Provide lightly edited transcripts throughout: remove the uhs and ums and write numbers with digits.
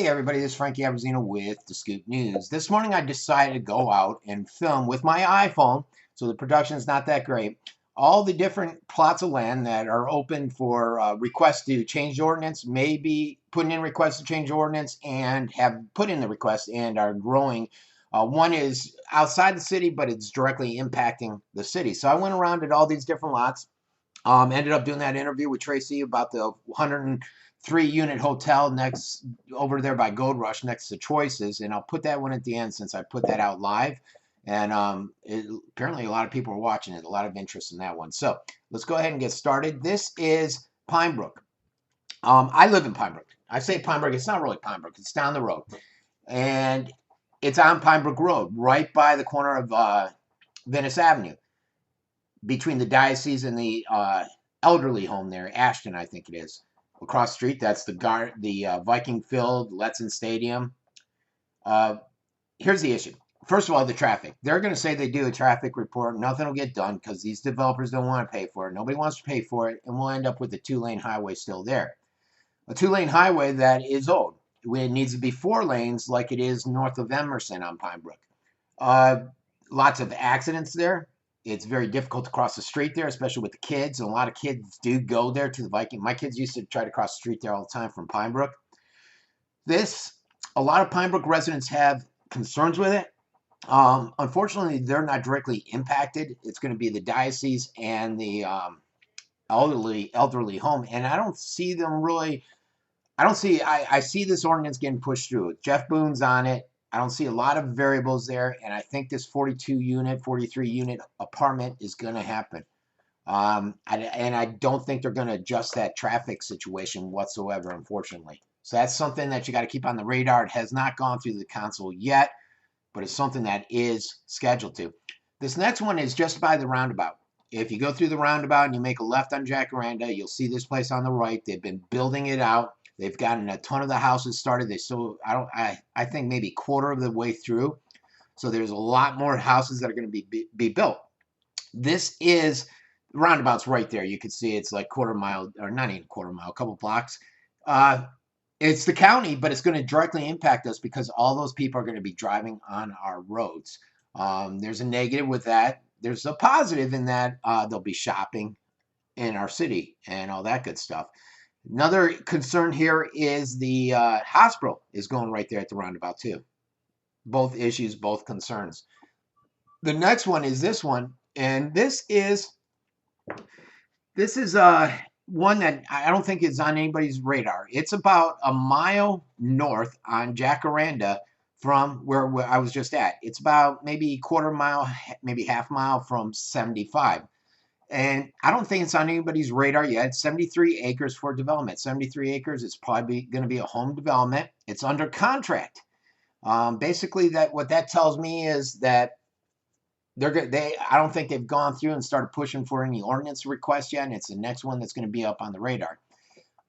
Hey everybody, this is Frankie Abbruzzino with the Scoop News. This morning I decided to go out and film with my iPhone, so the production is not that great, all the different plots of land that are open for requests to change the ordinance, maybe putting in requests to change the ordinance and have put in the request and are growing. One is outside the city, but it's directly impacting the city. So I went around at all these different lots. Ended up doing that interview with Tracy about the 103 unit hotel next over there by Gold Rush next to Choices, and I'll put that one at the end since I put that out live. And apparently a lot of people are watching it, a lot of interest in that one. So let's go ahead and get started. This is Pinebrook. I live in Pinebrook. I say Pinebrook, it's not really Pinebrook, it's down the road. And it's on Pinebrook Road, right by the corner of Venice Avenue, between the diocese and the elderly home there, Ashton, I think it is. Across the street, that's the Viking-filled Letson Stadium. Here's the issue. First of all, the traffic. They're going to say they do a traffic report. Nothing will get done because these developers don't want to pay for it. Nobody wants to pay for it, and we'll end up with a two-lane highway still there. A two-lane highway that is old. It needs to be 4 lanes like it is north of Emerson on Pinebrook. Lots of accidents there. It's very difficult to cross the street there, especially with the kids. And a lot of kids do go there to the Viking. My kids used to try to cross the street there all the time from Pinebrook. A lot of Pinebrook residents have concerns with it. Unfortunately, they're not directly impacted. It's going to be the diocese and the elderly home. And I don't see them really. I see this ordinance getting pushed through. Jeff Boone's on it. I don't see a lot of variables there, and I think this 42-unit, 43-unit apartment is going to happen. And I don't think they're going to adjust that traffic situation whatsoever, unfortunately. So that's something that you got to keep on the radar. It has not gone through the council yet, but it's something that is scheduled to. This next one is just by the roundabout. If you go through the roundabout and you make a left on Jacaranda, you'll see this place on the right. They've been building it out. They've gotten a ton of the houses started. I think maybe quarter of the way through. So there's a lot more houses that are going to be built. This is roundabouts right there. You can see it's like quarter mile, or not even quarter mile, a couple blocks. It's the county, but it's going to directly impact us because all those people are going to be driving on our roads. There's a negative with that. There's a positive in that they'll be shopping in our city and all that good stuff. Another concern here is the hospital is going right there at the roundabout too. Both issues, both concerns. The next one is this one, and this is one that I don't think is on anybody's radar. It's about a mile north on Jacaranda from where I was just at. It's about maybe quarter mile, maybe half mile from 75. And I don't think it's on anybody's radar yet. 73 acres for development. 73 acres is probably going to be a home development. It's under contract. Basically, what that tells me is that I don't think they've gone through and started pushing for any ordinance requests yet. And it's the next one that's going to be up on the radar.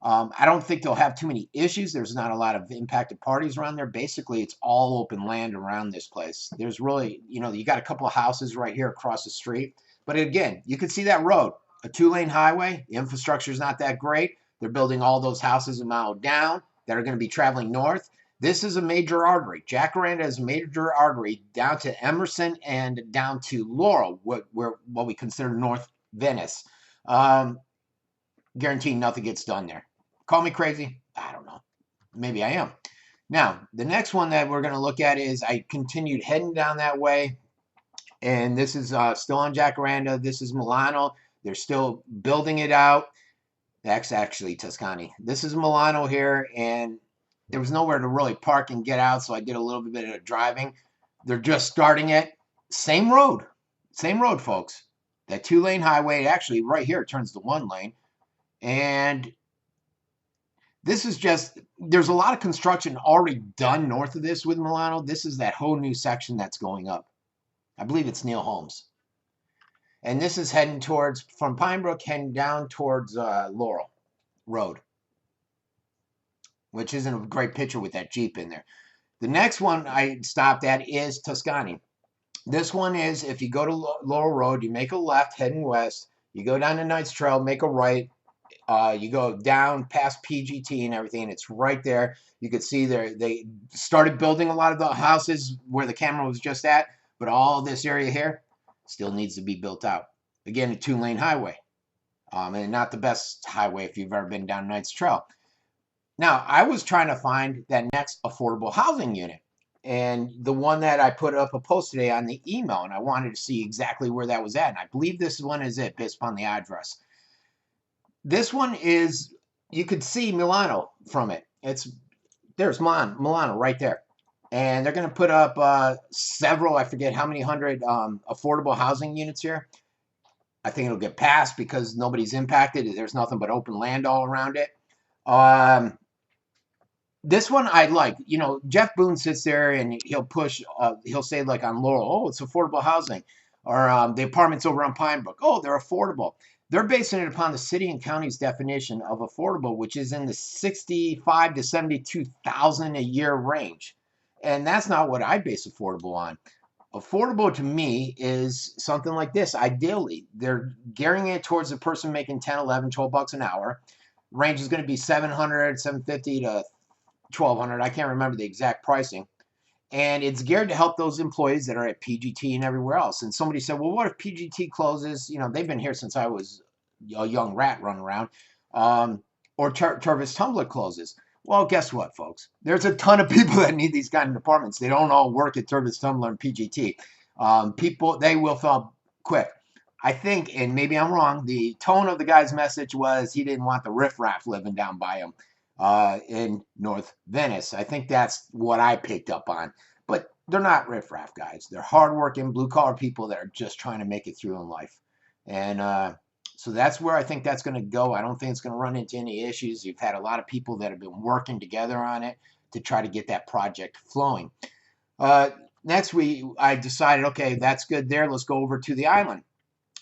I don't think they'll have too many issues. There's not a lot of impacted parties around there. Basically, it's all open land around this place. There's really, you got a couple of houses right here across the street. But again, you can see that road, a 2-lane highway. The infrastructure is not that great. They're building all those houses a mile down that are going to be traveling north. This is a major artery. Jacaranda is a major artery down to Emerson and down to Laurel, what we consider North Venice. Guarantee nothing gets done there. Call me crazy. I don't know. Maybe I am. Now, the next one that we're going to look at is I continued heading down that way. And this is still on Jacaranda. This is Milano. They're still building it out. That's actually Tuscany. This is Milano here, and there was nowhere to really park and get out, so I did a little bit of driving. They're just starting it. Same road, folks. That 2-lane highway, actually right here, it turns to 1 lane. And this is there's a lot of construction already done north of this with Milano. This is that whole new section that's going up. I believe it's Neil Holmes. And this is heading from Pinebrook, heading down towards Laurel Road, which isn't a great picture with that Jeep in there. The next one I stopped at is Tuscany. This one is, if you go to Laurel Road, you make a left heading west, you go down to Knights Trail, make a right, You go down past PGT and everything, and it's right there. You could see they started building a lot of the houses where the camera was just at, but all this area here still needs to be built out. Again, a 2-lane highway, and not the best highway if you've ever been down Knights Trail. Now, I was trying to find that next affordable housing unit, and the one that I put up a post today on the email, and I wanted to see exactly where that was at, and I believe this one is it based upon the address. This one is, you could see Milano from it. There's Milano right there. And they're going to put up several, I forget how many hundred affordable housing units here. I think it'll get passed because nobody's impacted. There's nothing but open land all around it. This one I like. You know, Jeff Boone sits there and he'll push, he'll say like on Laurel, oh, it's affordable housing. Or the apartments over on Pinebrook, oh, they're affordable. They're basing it upon the city and county's definition of affordable, which is in the 65 to 72,000 a year range. And that's not what I base affordable on. Affordable to me is something like this. Ideally, they're gearing it towards the person making 10, 11, 12 bucks an hour. Range is going to be 700, 750 to 1,200. I can't remember the exact pricing. And it's geared to help those employees that are at PGT and everywhere else. And somebody said, well, what if PGT closes? You know, they've been here since I was a young rat running around. Or Tervis Tumbler closes. Well, guess what, folks? There's a ton of people that need these kind of departments. They don't all work at Tervis Tumbler and PGT. People, they will fill up quick. I think, and maybe I'm wrong, the tone of the guy's message was he didn't want the riffraff living down by him. In North Venice. I think that's what I picked up on. But they're not riffraff guys. They're hardworking, blue-collar people that are just trying to make it through in life. And so that's where I think that's going to go. I don't think it's going to run into any issues. You've had a lot of people that have been working together on it to try to get that project flowing. Next, I decided, okay, that's good there. Let's go over to the island.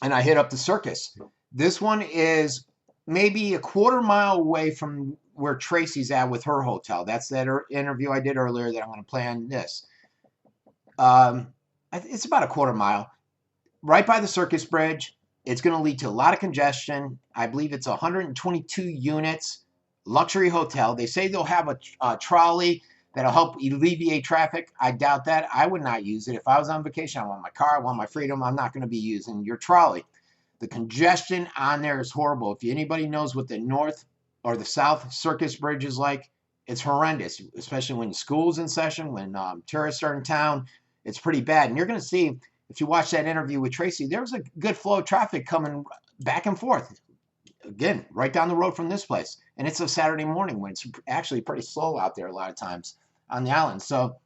And I hit up the Circus. This one is maybe a quarter mile away from where Tracy's at with her hotel. That's that interview I did earlier that I'm going to play on this. It's about a quarter mile. Right by the Circus Bridge. It's going to lead to a lot of congestion. I believe it's 122 units. Luxury hotel. They say they'll have a trolley that'll help alleviate traffic. I doubt that. I would not use it. If I was on vacation, I want my car, I want my freedom. I'm not going to be using your trolley. The congestion on there is horrible. If anybody knows what the north or the south Circus Bridge is like, it's horrendous, especially when school's in session, when tourists are in town. It's pretty bad. And you're going to see, if you watch that interview with Tracy, there was a good flow of traffic coming back and forth. Again, right down the road from this place. And it's a Saturday morning when it's actually pretty slow out there a lot of times on the island. So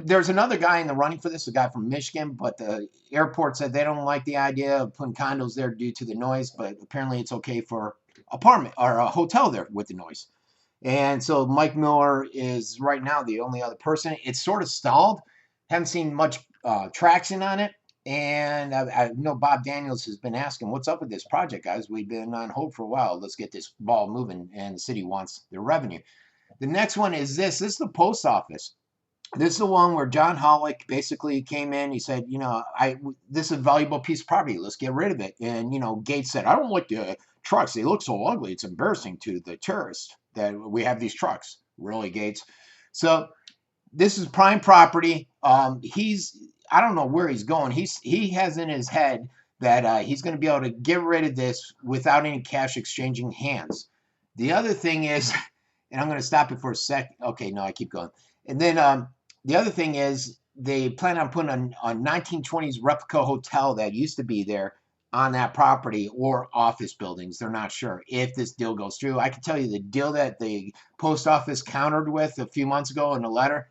there's another guy in the running for this, a guy from Michigan, but the airport said they don't like the idea of putting condos there due to the noise, but apparently it's okay for apartment or a hotel there with the noise. And so Mike Miller is right now the only other person. It's sort of stalled. Haven't seen much traction on it. And I know Bob Daniels has been asking, what's up with this project, guys? We've been on hold for a while. Let's get this ball moving. And the city wants their revenue. The next one is this. This is the post office. This is the one where John Hollick basically came in. He said, you know, this is a valuable piece of property. Let's get rid of it. And, you know, Gates said, I don't like the trucks. They look so ugly. It's embarrassing to the tourists that we have these trucks. Really, Gates? So this is prime property. I don't know where he's going. He has in his head that he's going to be able to get rid of this without any cash exchanging hands. The other thing is, and I'm going to stop it for a sec. Okay, no, I keep going. And then the other thing is they plan on putting a 1920s replica hotel that used to be there on that property or office buildings. They're not sure if this deal goes through. I can tell you the deal that the post office countered with a few months ago in a letter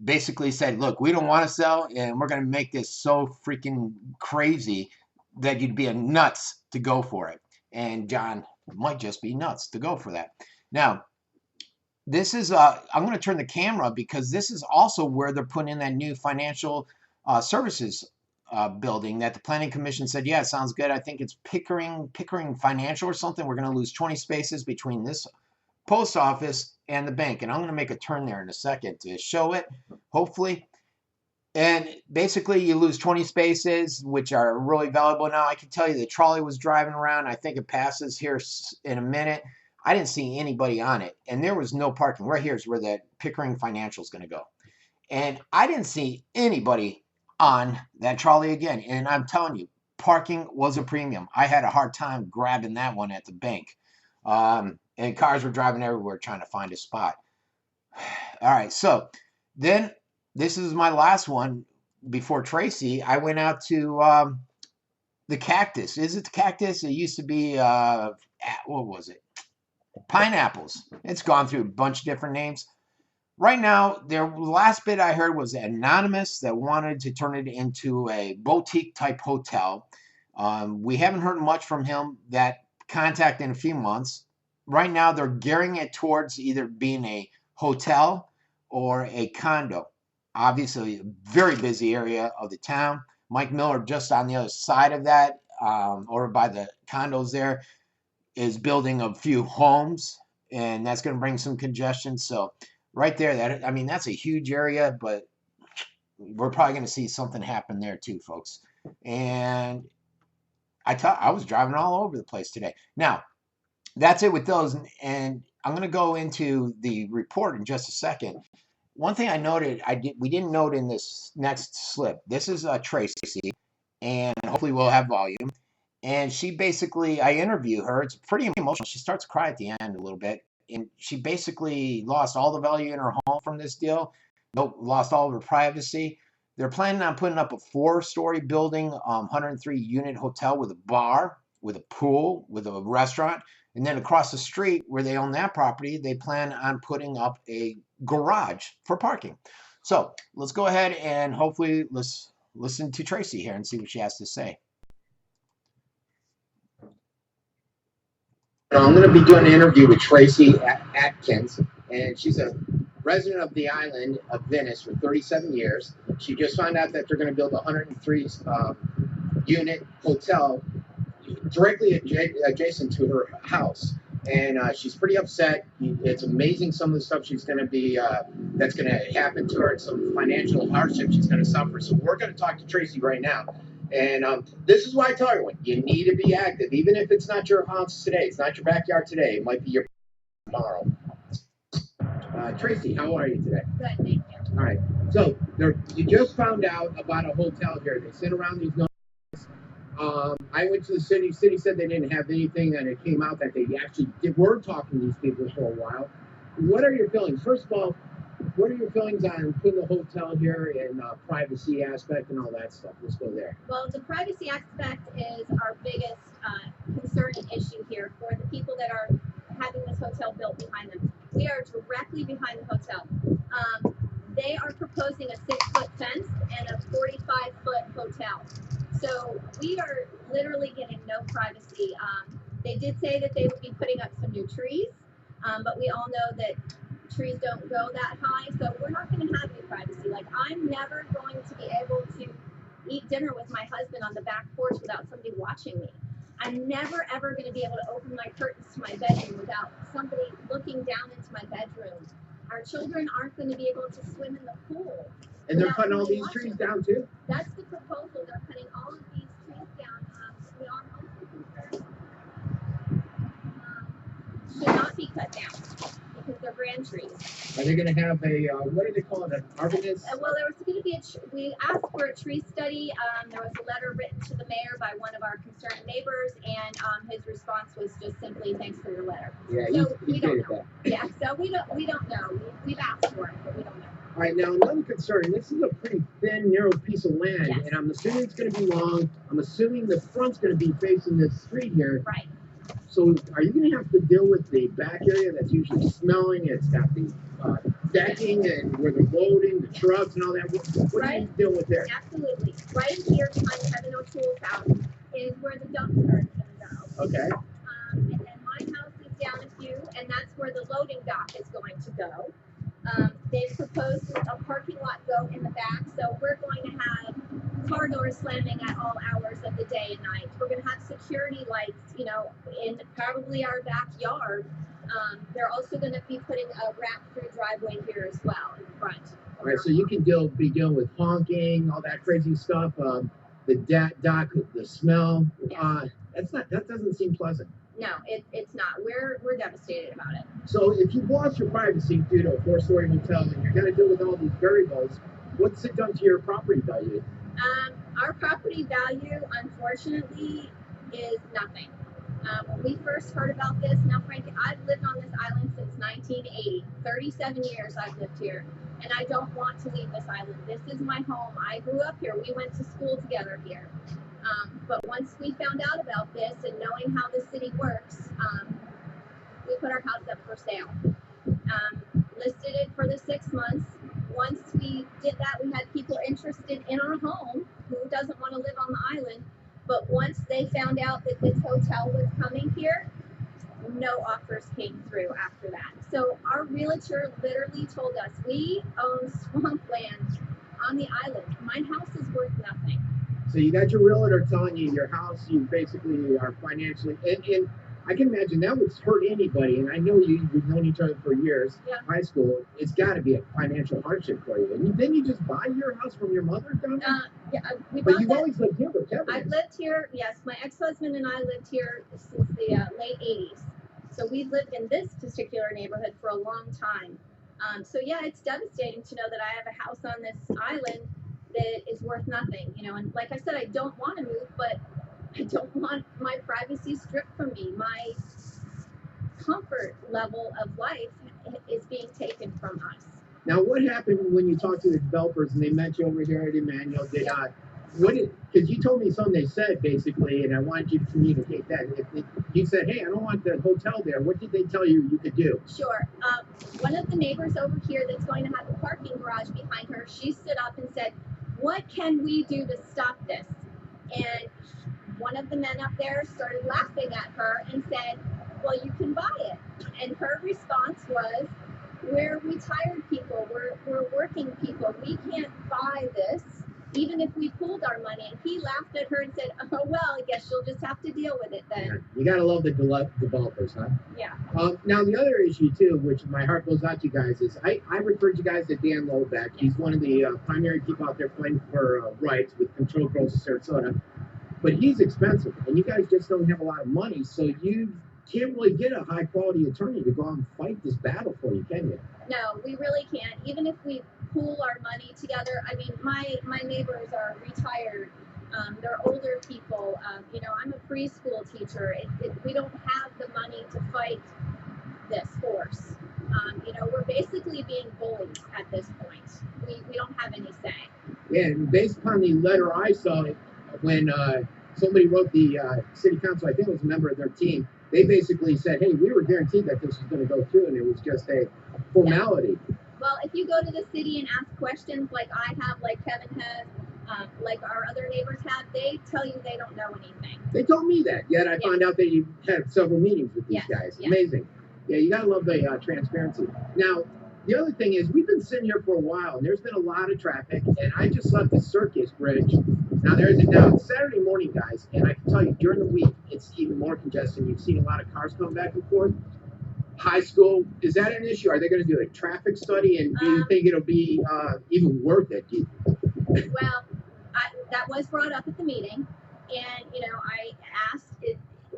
basically said, look, we don't want to sell, and we're going to make this so freaking crazy that you'd be nuts to go for it. And John might just be nuts to go for that. Now, this is, I'm going to turn the camera because this is also where they're putting in that new financial services building that the Planning Commission said, yeah, it sounds good. I think it's Pickering Financial or something. We're going to lose 20 spaces between this post office and the bank. And I'm going to make a turn there in a second to show it, hopefully. And basically, you lose 20 spaces, which are really valuable now. I can tell you the trolley was driving around. I think it passes here in a minute. I didn't see anybody on it, and there was no parking. Right here is where the Pickering Financial is going to go. And I didn't see anybody on that trolley again. And I'm telling you, parking was a premium. I had a hard time grabbing that one at the bank. And cars were driving everywhere trying to find a spot. All right, so then this is my last one before Tracy. I went out to the Cactus. Is it the Cactus? It used to be, what was it? Pineapples. It's gone through a bunch of different names. Right now, the last bit I heard was anonymous that wanted to turn it into a boutique type hotel. We haven't heard much from him. That contact in a few months. Right now, they're gearing it towards either being a hotel or a condo. Obviously, a very busy area of the town. Mike Miller, just on the other side of that, or by the condos there, is building a few homes, and that's going to bring some congestion. So right there, that's a huge area, but we're probably going to see something happen there too, folks. And I was driving all over the place today. Now, that's it with those, and I'm going to go into the report in just a second. One thing I noted, we didn't note in this next slip. This is Tracy, and hopefully we'll have volume. And she basically, I interview her. It's pretty emotional. She starts to cry at the end a little bit, and she basically lost all the value in her home from this deal. Lost all of her privacy. They're planning on putting up a 4-story building, 103-unit hotel with a bar, with a pool, with a restaurant. And then across the street where they own that property, they plan on putting up a garage for parking. So let's go ahead and hopefully let's listen to Tracy here and see what she has to say. I'm going to be doing an interview with Tracy Atkins, and she's a resident of the island of Venice for 37 years. She just found out that they're going to build a 103-unit hotel directly adjacent to her house, and she's pretty upset. It's amazing some of the stuff she's going to be that's going to happen to her, and some financial hardship she's going to suffer. So we're going to talk to Tracy right now, and this is why I tell everyone, you need to be active, even if it's not your house today, it's not your backyard today, it might be your tomorrow. Tracy, how are you today? Good, thank you. All right, so you just found out about a hotel here. They sent around these notes. I went to the city. City said they didn't have anything, and it came out that they actually were talking to these people for a while. What are your feelings? First of all, what are your feelings on putting the hotel here and privacy aspect and all that stuff? Let's go there. Well, the privacy aspect is our biggest concern and issue here for the people that are having this hotel built behind them. We are directly behind the hotel. They are proposing a 6-foot fence and a 45-foot hotel. So we are literally getting no privacy. They did say that they would be putting up some new trees, but we all know that trees don't go that high, so we're not going to have any privacy. Like, I'm never going to be able to eat dinner with my husband on the back porch without somebody watching me. I'm never, ever going to be able to open my curtains to my bedroom without somebody looking down into my bedroom. Our children aren't going to be able to swim in the pool. And they're cutting all these trees down too? That's the proposal. They're cutting all of these trees down. We are mostly concerned should not be cut down because they're grand trees. Are they going to have a, what do they call it, an arborist? Well, there was going to be we asked for a tree study. There was a letter written to the mayor by one of our concerned neighbors, and his response was just simply, "Thanks for your letter." Yeah, so we don't know. Yeah, so we don't know. We've asked for it, but we don't know. All right, now another concern, this is a pretty thin, narrow piece of land, yes. And I'm assuming it's going to be long. I'm assuming the front's going to be facing this street here. Right. So are you going to have to deal with the back area that's usually smelling? It's got the decking and where they're loading, the trucks and all that. What do you deal with there? Absolutely. Right here behind Kevin O'Toole's house is where the dumpster is going to go. Okay. And then my house is down a few, and that's where the loading dock is going to go. They've proposed a parking lot go in the back, so we're going to have car doors slamming at all hours of the day and night. We're going to have security lights, in probably our backyard. They're also going to be putting a wrap-through driveway here as well in front All right, so you can be dealing with honking, all that crazy stuff. The dock, the smell. Yes. That doesn't seem pleasant. No, it's not. We're devastated about it. So if you've lost your privacy due to a four-story hotel and you're going to deal with all these variables, what's it done to your property value? Our property value, unfortunately, is nothing. When we first heard about this, now Frank, I've lived on this island since 1980. 37 years I've lived here, and I don't want to leave this island. This is my home. I grew up here. We went to school together here. But once we found out about this and knowing how the city works, we put our house up for sale. Listed it for the 6 months. Once we did that, we had people interested in our home who doesn't want to live on the island. But once they found out that this hotel was coming here, no offers came through after that. So our realtor literally told us, we own swampland on the island. My house is worth nothing. So you got your realtor telling you your house, you basically are financially, and I can imagine that would hurt anybody. And I know you've known each other for years, yeah. High school. It's got to be a financial hardship for you. And didn't you just buy your house from your mother? Yeah, but you've always lived here with Kevin. I've lived here, yes. My ex-husband and I lived here since the late 80s. So we've lived in this particular neighborhood for a long time. So yeah, it's devastating to know that I have a house on this island that is worth nothing, you know. And like I said, I don't want to move, but I don't want my privacy stripped from me. My comfort level of life is being taken from us. Now, what happened when you talked to the developers and they met you over here at Emmanuel? Because you told me something they said basically, and I wanted you to communicate that. If you said, hey, I don't want the hotel there, what did they tell you could do? Sure. One of the neighbors over here that's going to have a parking garage behind her, she stood up and said, what can we do to stop this? And one of the men up there started laughing at her and said, well, you can buy it. And her response was, we're retired people, we're working people, we can't buy this even if we pooled our money. And he laughed at her and said, oh, well, I guess you'll just have to deal with it then. Yeah. You got to love the developers, huh? Yeah. Now, the other issue, too, which my heart goes out to you guys, is I referred you guys to Dan Lobeck. He's one of the primary people out there fighting for rights with Control Girls of Sarasota. But he's expensive, and you guys just don't have a lot of money, so you can't really get a high-quality attorney to go out and fight this battle for you, can you? No, we really can't. Even if we pool our money together, I mean, my neighbors are retired. They're older people. You know, I'm a preschool teacher. We don't have the money to fight this force. You know, we're basically being bullied at this point. We don't have any say. Yeah, and based upon the letter I saw when somebody wrote the city council, I think it was a member of their team, they basically said, hey, we were guaranteed that this was going to go through, and it was just a formality. Yeah. Well, if you go to the city and ask questions like I have, like Kevin has, like our other neighbors have, they tell you they don't know anything. They told me that, yet I found out that you had several meetings with these guys. Yes. Amazing. Yeah, you got to love the transparency. Now, the other thing is, we've been sitting here for a while, and there's been a lot of traffic, and I just left the Circus Bridge. Now, it's Saturday morning, guys, and I can tell you, during the week, it's even more congested. You've seen a lot of cars come back and forth. High school, is that an issue? Are they going to do a traffic study, and do you think it'll be even worth it? Well, that was brought up at the meeting, and, you know, I asked,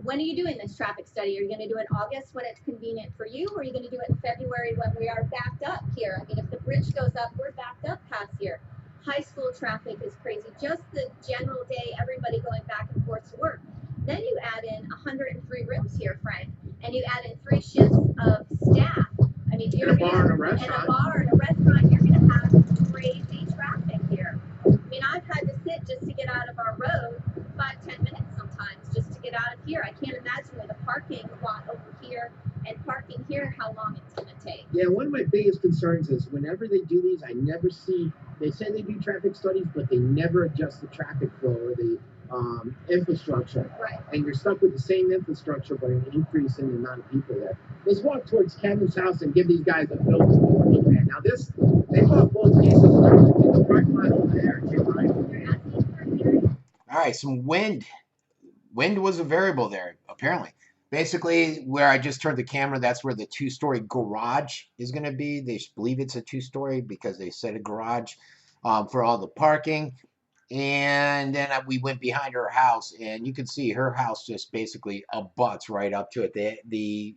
when are you doing this traffic study? Are you going to do it in August when it's convenient for you, or are you going to do it in February when we are backed up here? I mean, if the bridge goes up, we're backed up past here. High school traffic is crazy. Just the general day, everybody going back and forth to work. Then you add in 103 rooms here, Frank, and you add in 3 shifts of staff. I mean, and a bar and a restaurant. And a bar and a restaurant, you're going to have crazy traffic here. I mean, I've had to sit just to get out of our road 5-10 minutes sometimes just to get out of here. I can't imagine with a parking lot over here and parking here how long it's going to take. Yeah, one of my biggest concerns is whenever they do these, I never see, they say they do traffic studies, but they never adjust the traffic flow or the infrastructure. Right. And you're stuck with the same infrastructure, but an increase in the amount of people there. Let's walk towards Kevin's house and give these guys a feel for what we're looking at. Now this, they bought both pieces in the parking lot over there, right? All right, some wind. Wind was a variable there, apparently. Basically, where I just turned the camera, that's where the two-story garage is going to be. They believe it's a two-story because they said a garage for all the parking. And then we went behind her house, and you can see her house just basically abuts right up to it. The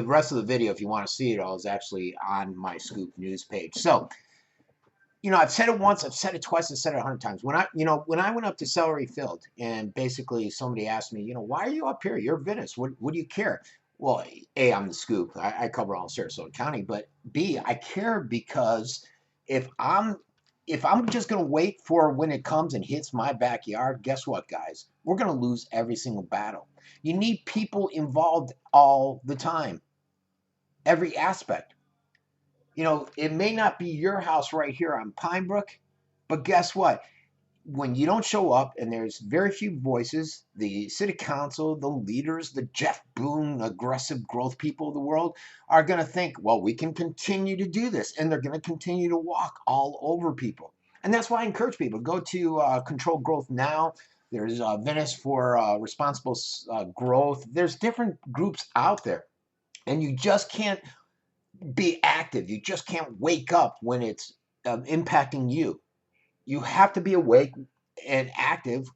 rest of the video, if you want to see it all, is actually on my Scoop News page. So, I've said it once, I've said it twice, I've said it 100 times. When I went up to Celery Field, and basically somebody asked me, why are you up here? You're Venice. What do you care? Well, A, I'm the Scoop. I cover all Sarasota County, but B, I care because if I'm if I'm just gonna wait for when it comes and hits my backyard, guess what, guys? We're gonna lose every single battle. You need people involved all the time, every aspect. It may not be your house right here on Pinebrook, but guess what? When you don't show up and there's very few voices, the city council, the leaders, the Jeff Boone, aggressive growth people of the world are going to think, well, we can continue to do this. And they're going to continue to walk all over people. And that's why I encourage people to go to Control Growth Now. There's Venice for Responsible Growth. There's different groups out there. And you just can't be active. You just can't wake up when it's impacting you. You have to be awake and active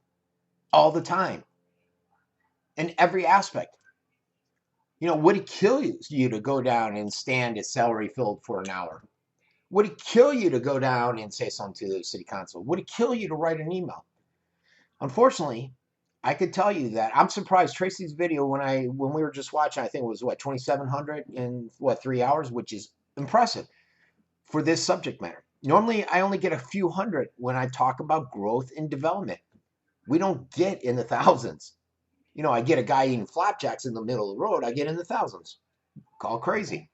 all the time in every aspect. Would it kill you to go down and stand at Celery Field for an hour? Would it kill you to go down and say something to the city council? Would it kill you to write an email? Unfortunately, I could tell you that I'm surprised. Tracy's video when we were just watching, I think it was 2,700 in 3 hours, which is impressive for this subject matter. Normally, I only get a few hundred when I talk about growth and development. We don't get in the thousands. I get a guy eating flapjacks in the middle of the road, I get in the thousands. Call crazy.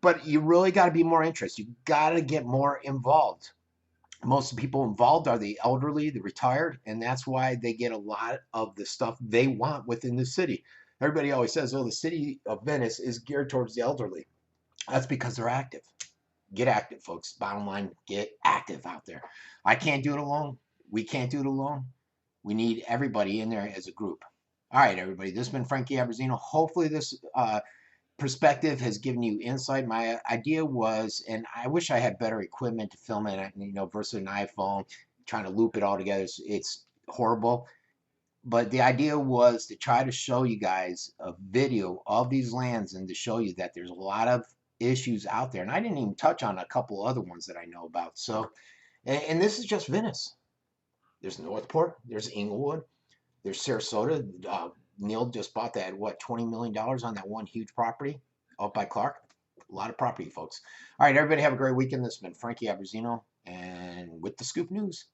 But you really got to be more interested. You got to get more involved. Most of the people involved are the elderly, the retired, and that's why they get a lot of the stuff they want within the city. Everybody always says, oh, the city of Venice is geared towards the elderly. That's because they're active. Get active, folks. Bottom line, get active out there. I can't do it alone. We can't do it alone. We need everybody in there as a group. All right, everybody. This has been Frankie Abbruzzino. Hopefully this perspective has given you insight. My idea was, and I wish I had better equipment to film it, versus an iPhone, trying to loop it all together. It's horrible. But the idea was to try to show you guys a video of these lands and to show you that there's a lot of issues out there. And I didn't even touch on a couple other ones that I know about. So, and this is just Venice. There's Northport, there's Inglewood, there's Sarasota. Neil just bought that, $20 million on that one huge property out by Clark. A lot of property, folks. All right, everybody have a great weekend. This has been Frankie Abbruzzino and with the Scoop News.